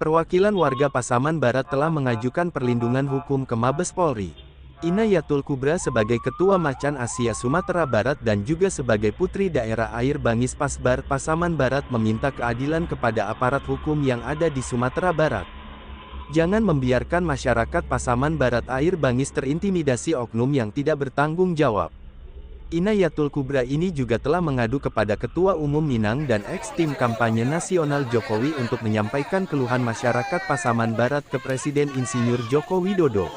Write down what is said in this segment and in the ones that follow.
Perwakilan warga Pasaman Barat telah mengajukan perlindungan hukum ke Mabes Polri. Inayatul Kubra sebagai Ketua Macan Asia Sumatera Barat dan juga sebagai Putri Daerah Air Bangis Pasbar Pasaman Barat meminta keadilan kepada aparat hukum yang ada di Sumatera Barat. Jangan membiarkan masyarakat Pasaman Barat Air Bangis terintimidasi oknum yang tidak bertanggung jawab. Inayatul Kubra ini juga telah mengadu kepada Ketua Umum Minang dan ex-tim kampanye nasional Jokowi untuk menyampaikan keluhan masyarakat Pasaman Barat ke Presiden Insinyur Joko Widodo.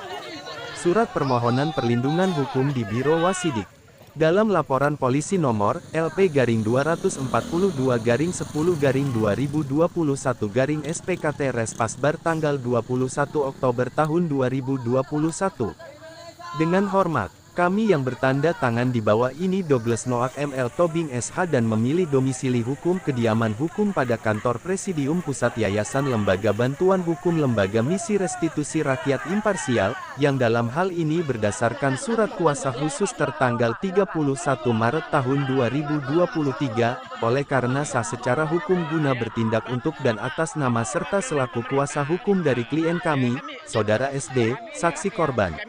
Surat permohonan perlindungan hukum di Biro Wasidik. Dalam laporan polisi nomor LP-242-10-2021 Res Pasbar tanggal 21 Oktober tahun 2021. Dengan hormat, kami yang bertanda tangan di bawah ini Douglas Noak ML Tobing SH dan memilih domisili hukum kediaman hukum pada kantor Presidium Pusat Yayasan Lembaga Bantuan Hukum Lembaga Misi Restitusi Rakyat Imparsial, yang dalam hal ini berdasarkan surat kuasa khusus tertanggal 31 Maret tahun 2023, oleh karena sah secara hukum guna bertindak untuk dan atas nama serta selaku kuasa hukum dari klien kami, Saudara SD, saksi korban.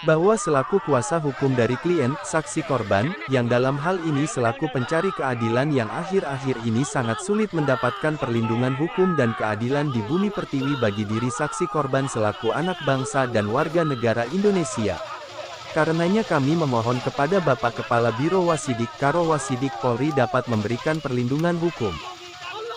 Bahwa selaku kuasa hukum dari klien, saksi korban, yang dalam hal ini selaku pencari keadilan yang akhir-akhir ini sangat sulit mendapatkan perlindungan hukum dan keadilan di bumi pertiwi bagi diri saksi korban selaku anak bangsa dan warga negara Indonesia. Karenanya kami memohon kepada Bapak Kepala Biro Wasidik Karo Wasidik Polri dapat memberikan perlindungan hukum.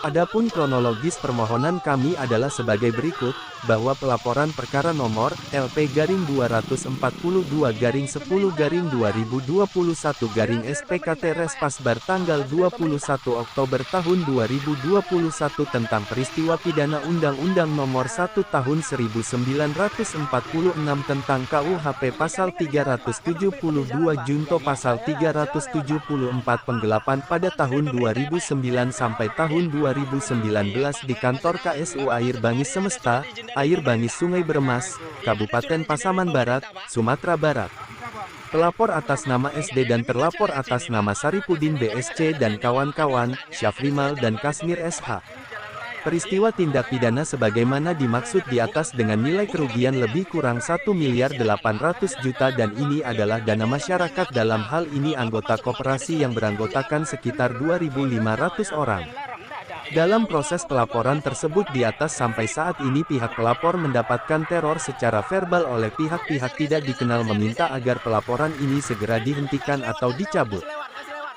Adapun kronologis permohonan kami adalah sebagai berikut, bahwa pelaporan perkara nomor LP-242-10-2021 Res Pasbar tanggal 21 Oktober tahun 2021 tentang peristiwa pidana Undang-Undang Nomor 1 Tahun 1946 tentang KUHP Pasal 372 Junto Pasal 374 penggelapan pada tahun 2009 sampai tahun 2019 di kantor KSU Air Bangis Semesta, Air Bangis Sungai Bermas, Kabupaten Pasaman Barat, Sumatera Barat. Pelapor atas nama SD dan terlapor atas nama Saripudin BSC dan kawan-kawan, Syafrimal dan Kasmir SH. Peristiwa tindak pidana sebagaimana dimaksud di atas dengan nilai kerugian lebih kurang 1.800.000.000 dan ini adalah dana masyarakat dalam hal ini anggota koperasi yang beranggotakan sekitar 2.500 orang. Dalam proses pelaporan tersebut di atas sampai saat ini pihak pelapor mendapatkan teror secara verbal oleh pihak-pihak tidak dikenal meminta agar pelaporan ini segera dihentikan atau dicabut.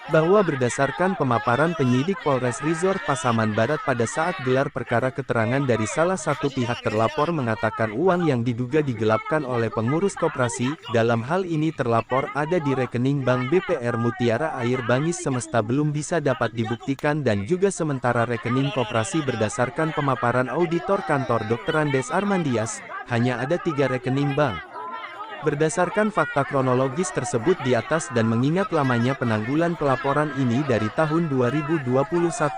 Bahwa berdasarkan pemaparan penyidik Polres Resort Pasaman Barat pada saat gelar perkara keterangan dari salah satu pihak terlapor mengatakan uang yang diduga digelapkan oleh pengurus koperasi, dalam hal ini terlapor ada di rekening Bank BPR Mutiara Air Bangis Semesta belum bisa dapat dibuktikan dan juga sementara rekening koperasi berdasarkan pemaparan auditor kantor Dr. Andes Armandias, hanya ada 3 rekening bank. Berdasarkan fakta kronologis tersebut di atas dan mengingat lamanya penanggulan pelaporan ini dari tahun 2021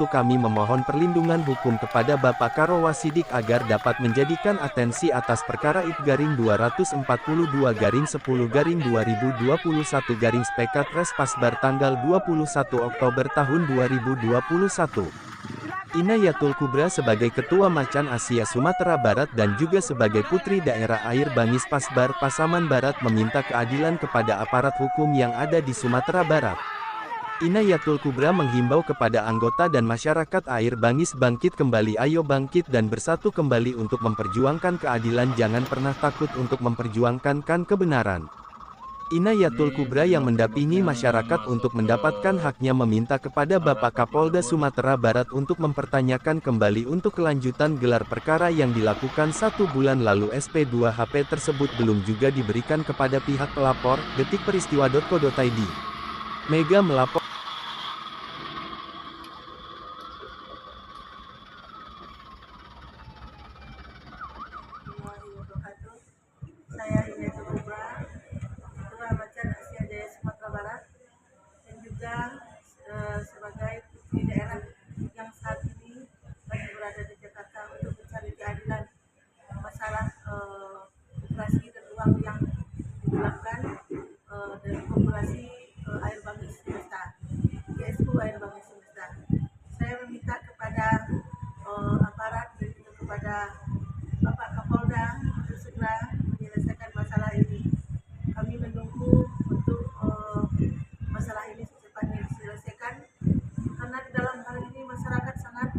kami memohon perlindungan hukum kepada Bapak Karo Wasidik agar dapat menjadikan atensi atas perkara IP-242-10-2021 Res Pasbar tanggal 21 Oktober tahun 2021. Inayatul Kubra sebagai Ketua Macan Asia Sumatera Barat dan juga sebagai Putri Daerah Air Bangis Pasbar Pasaman Barat meminta keadilan kepada aparat hukum yang ada di Sumatera Barat. Inayatul Kubra menghimbau kepada anggota dan masyarakat Air Bangis bangkit kembali, ayo bangkit dan bersatu kembali untuk memperjuangkan keadilan, jangan pernah takut untuk memperjuangkan kebenaran. Inayatul Kubra yang mendampingi masyarakat untuk mendapatkan haknya meminta kepada Bapak Kapolda Sumatera Barat untuk mempertanyakan kembali untuk kelanjutan gelar perkara yang dilakukan 1 bulan lalu. SP2HP tersebut belum juga diberikan kepada pihak pelapor. Detikperistiwa.co.id. Mega melapor. Saya Inayatul Kubra, Ketua Macan Asia Jaya Sumatera Barat, dan juga sebagai putri daerah yang saat ini lagi berada di Jakarta untuk mencari keadilan masalah operasi dan uang yang digelapkan dari korporasi Air Bangis Semesta, GSU Air Bangis Semesta. Saya meminta kepada aparat dan juga kepada kepada Bapak Kapolda untuk segera menyelesaikan masalah ini. Kami menunggu untuk masalah ini secepatnya diselesaikan, karena di dalam hal ini masyarakat sangat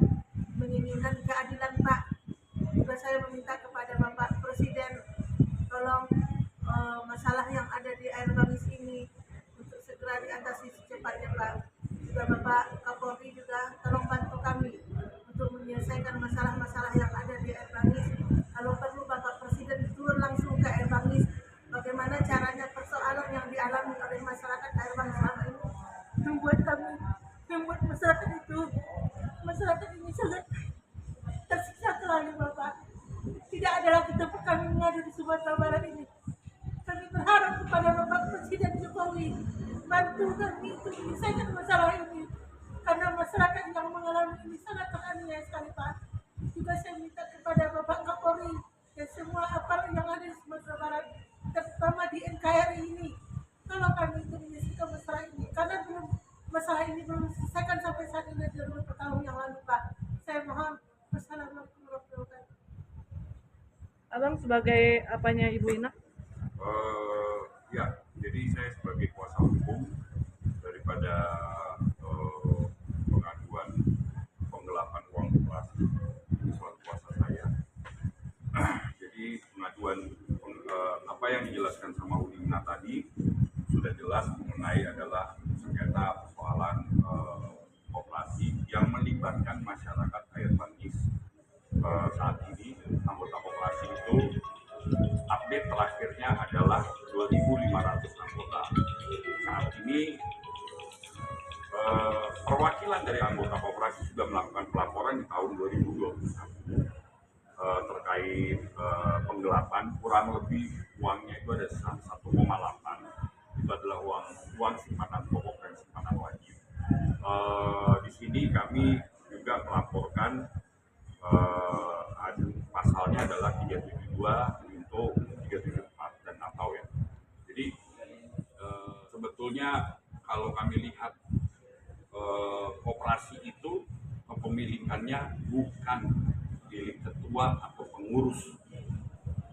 menginginkan keadilan, Pak. Juga saya meminta kepada Bapak Presiden, tolong masalah yang ada di Air Bangis ini untuk segera diatasi secepatnya, Pak. Juga Bapak Kapolri juga tolong bantu kami untuk menyelesaikan masalah-masalah yang ada di Air Bangis. Kalau perlu Bapak Presiden turun langsung ke Air Bangis, bagaimana caranya persoalan yang dialami oleh masyarakat Air Bangis selama ini membuat masyarakat ini sangat tersiksa sekali, Bapak. Tidak ada lagi tempat kami mengadu di Sumatera Barat ini. Kami berharap kepada Bapak Presiden Jokowi bantu kami untuk menyelesaikan masalah ini, karena masyarakat yang mengalami ini sangat teraniaya sekali, Pak. Juga saya minta kepada Bapak Kapolri dan semua aparat yang ada di Sumatera Barat, terutama di NKRI ini, tolong kami untuk menyelesaikan masalah ini, karena masalah ini belum diselesaikan sampai saat ini, dari beberapa tahun yang lalu, Pak. Saya mohon. Wassalamualaikum warahmatullahi wabarakatuh. Abang sebagai apanya Ibu Ina? Ya, jadi saya sebagai kuasa hukum daripada pengaduan penggelapan uang koperasi, ini suatu kuasa saya. Jadi pengaduan apa yang dijelaskan sama Udina tadi sudah jelas mengenai adalah sengketa persoalan koperasi yang melibatkan masyarakat Air Bangis. Saat ini anggota koperasi itu update terakhirnya adalah 2.500 anggota. Saat ini perwakilan dari anggota koperasi sudah melakukan pelaporan di tahun 2021 terkait penggelapan. Kurang lebih uangnya itu ada 1,8. Itu adalah uang simpanan pokok dan simpanan wajib. Di sini kami juga melaporkan pasalnya adalah 372 untuk 374 dan atau ya. Jadi sebetulnya kalau kami lihat koperasi itu kepemilikannya bukan milik ketua atau pengurus,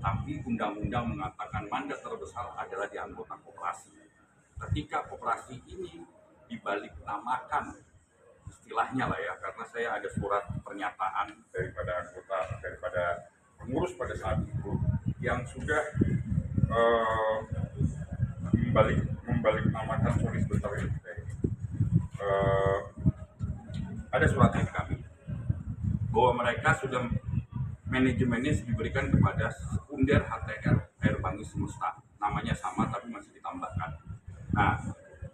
tapi undang-undang mengatakan mandat terbesar adalah di anggota koperasi. Ketika koperasi ini dibalik namakan, istilahnya lah ya, karena saya ada surat pernyataan daripada pengurus pada saat itu yang sudah membalik namakan, sorry sebentar ini, ada surat dari kami bahwa mereka sudah manajemennya diberikan kepada sekunder HTR Air Bangis Semesta, namanya sama tapi masih ditambahkan. Nah,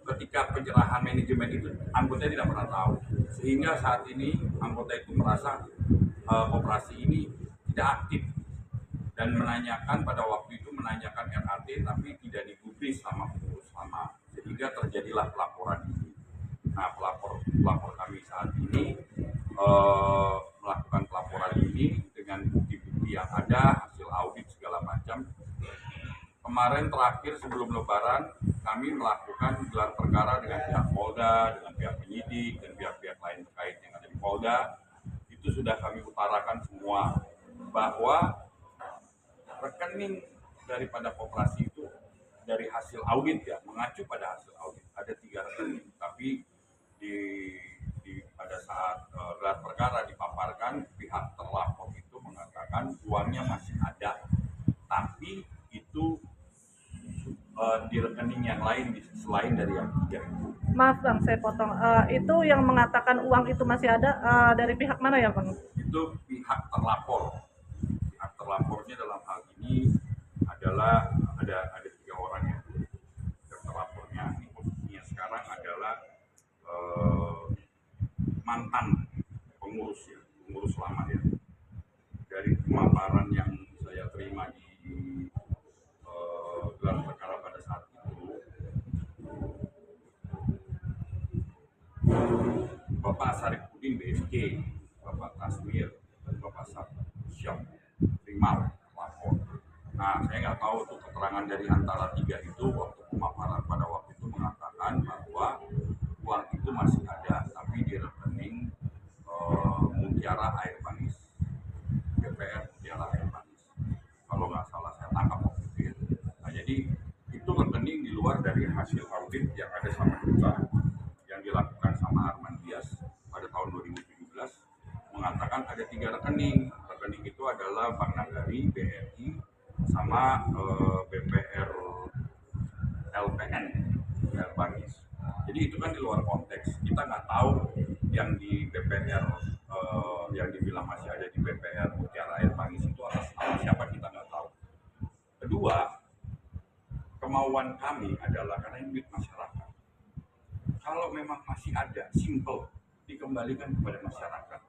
ketika penyerahan manajemen itu anggota tidak pernah tahu, sehingga saat ini anggota itu merasa koperasi ini tidak aktif dan menanyakan pada waktu itu RAT tapi tidak digubris sama pengurus lama, sehingga terjadilah pelaporan ini. Nah, pelapor kami saat ini melakukan pelaporan ini dengan bukti-bukti yang ada, hasil audit segala macam. Kemarin terakhir sebelum Lebaran kami melakukan gelar perkara dengan pihak Polda, dengan pihak penyidik dan pihak-pihak lain terkait yang ada di Polda. Itu sudah kami utarakan semua bahwa rekening daripada koperasi itu dari hasil audit ya, mengacu pada hasil audit ada 3 rekening, tapi pada saat gelar perkara dipaparkan, pihak terlapor itu mengatakan uangnya masih ada, tapi itu di rekening yang lain selain dari yang 3 itu. Maaf Bang, saya potong. Itu yang mengatakan uang itu masih ada dari pihak mana ya Bang? Itu pihak terlapor. Pihak terlapornya dalam hal ini adalah ada 3 orang ya. Pihak terlapornya ini posisinya sekarang adalah mantan pengurus ya, pengurus lama ya. Dari pemaparan yang saya terima di gelar perkara pada saat itu, Bapak Sarifudin BSK, Bapak Tasmir, dan Bapak Syam Primal lapor. Nah, saya nggak tahu tuh keterangan dari antara 3 itu waktu pemaparan pada waktu itu mengatakan bahwa uang itu masih ada, tapi di rekening Mutiara Air Bangis BPR keluar dari hasil audit yang ada sama kita, yang dilakukan sama Arman Dias pada tahun 2017, mengatakan ada 3 rekening. Rekening itu adalah Bank Nagari, BRI, sama BPR LPN, Air Bangis. Jadi itu kan di luar konteks. Kita nggak tahu yang di BPR yang dibilang masih ada di BPR Mutiara Air Bangis itu atas nama siapa, kita nggak tahu. Kedua, kemauan kami adalah karena ini duit masyarakat. Kalau memang masih ada, simple, dikembalikan kepada masyarakat.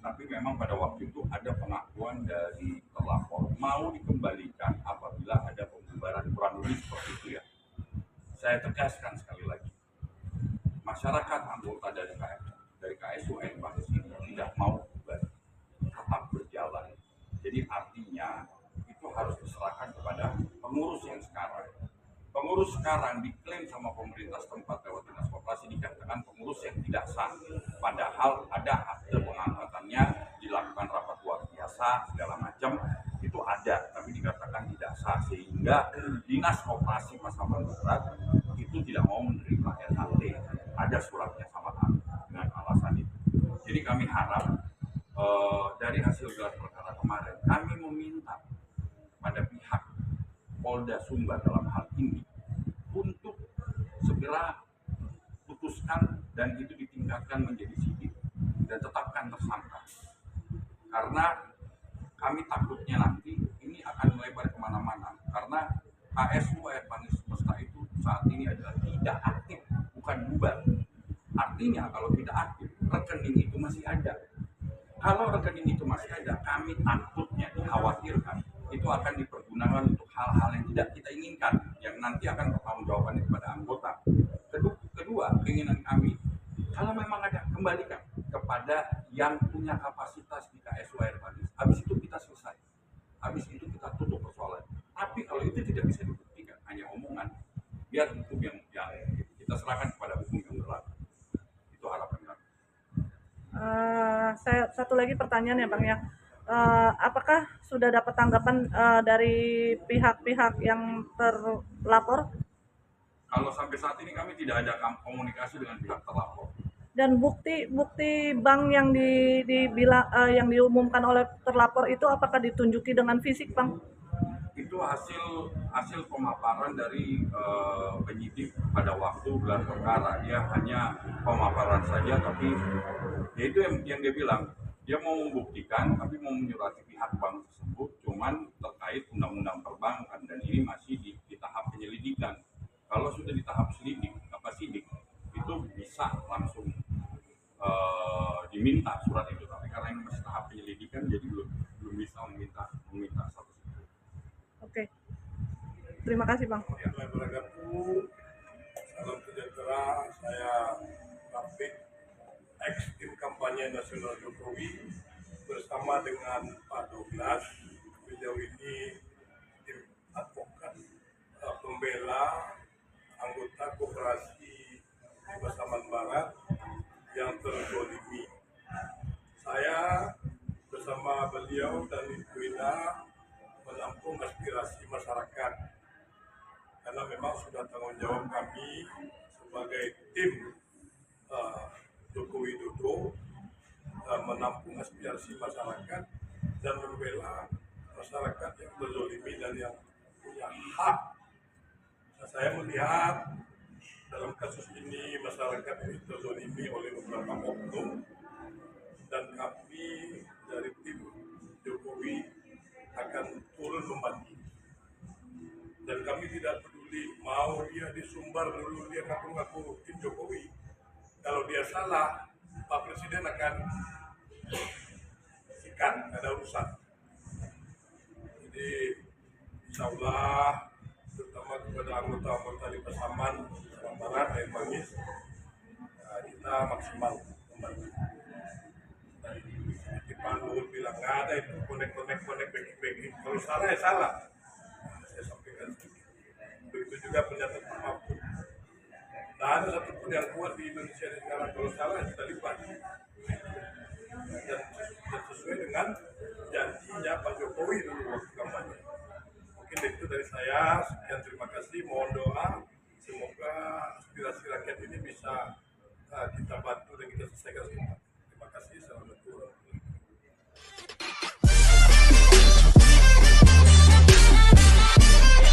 Tapi memang pada waktu itu ada pengakuan dari terlapor mau dikembalikan apabila ada pembubaran, kurang lebih seperti itu ya. Saya tegaskan sekali lagi, masyarakat anggota dari KSU Air Bangis ini tidak mau bubar, tetap berjalan. Jadi artinya itu harus diserahkan kepada pengurus yang sekarang. Pengurus sekarang diklaim sama pemerintah setempat lewat dinas koperasi dikatakan pengurus yang tidak sah. Padahal ada akte pengangkatannya, dilakukan rapat luar biasa segala macam, itu ada, tapi dikatakan tidak sah sehingga dinas koperasi Pasaman Barat itu tidak mau menerima RHT. Ada suratnya sama kami dengan alasan itu. Jadi kami harap dari hasil gelar perkara kemarin, kami meminta kepada pihak Polda Sumbar dalam hal ini untuk segera putuskan dan itu ditingkatkan menjadi sidik dan tetapkan tersangka. Karena kami takutnya nanti ini akan melebar kemana-mana. Karena KSU Air Bangis Semesta itu saat ini adalah tidak aktif, bukan bubar. Artinya kalau tidak aktif, rekening itu masih ada. Kalau rekening itu masih ada, kami takutnya dikhawatirkan itu akan dipergunakan untuk hal-hal yang tidak kita inginkan, yang nanti akan pertanggungjawabannya kepada anggota. Kedua, keinginan kami, kalau memang ada, kembalikan kepada yang punya kapasitas di KSU Air Bangis. Habis itu kita selesai. Habis itu kita tutup persoalan. Tapi kalau itu tidak bisa dibuktikan, hanya omongan, biar hukum yang kita serahkan kepada hukum yang berlaku. Itu harapan kami. Saya satu lagi pertanyaan ya Bang ya. Apakah sudah dapat tanggapan dari pihak-pihak yang terlapor? Kalau sampai saat ini kami tidak ada komunikasi dengan pihak terlapor. Dan bukti bank yang yang diumumkan oleh terlapor itu apakah ditunjuki dengan fisik Bang? Itu hasil pemaparan dari penyidik pada waktu gelar perkara. Dia hanya pemaparan saja, tapi ya itu yang dia bilang, dia mau membuktikan tapi mau menyurati pihak bank tersebut, cuman terkait undang-undang perbankan dan ini masih di tahap penyelidikan. Kalau sudah di tahap sidik itu bisa langsung diminta surat itu, tapi karena ini masih tahap penyelidikan jadi belum bisa meminta satu. Oke. Terima kasih Bang. Salam sejahtera, saya Rafiq, ex tim kampanye nasional Jokowi bersama dengan Pak Douglas. Beliau ini tim advokat pembela anggota koperasi di Pasaman Barat yang terzolimi. Saya bersama beliau dan Ibu Ina menampung aspirasi masyarakat karena memang sudah tanggung jawab kami sebagai tim Joko Widodo menampung aspirasi masyarakat dan membela masyarakat yang terzolimi dan yang punya hak. Nah, saya melihat dalam kasus ini masyarakat ini terzolimi oleh beberapa oknum dan kami dari tim Jokowi akan turun membantu. Dan kami tidak peduli mau dia disumbar dulu, dia ngaku-ngaku tim Jokowi. Kalau dia salah, Pak Presiden akan sikat, ada urusan. Jadi insya Allah terutama kepada anggota-anggota di Pasaman Barat, Air Bangis, kita maksimal membantu. Di Pak Luhut bilang nggak ada itu konek backing. Kalau salah ya salah. Saya sampaikan begitu juga pernyataan Pak Mahfud. Tidak ada satupun yang kuat di Indonesia ini sekarang, kalau salah kita libat. Dan sesuai dengan janjinya Pak Jokowi dulu waktu kampanye. Mungkin itu dari saya. Sekian, terima kasih. Mohon doa semoga aspirasi rakyat ini bisa kita bantu dan kita selesaikan semua.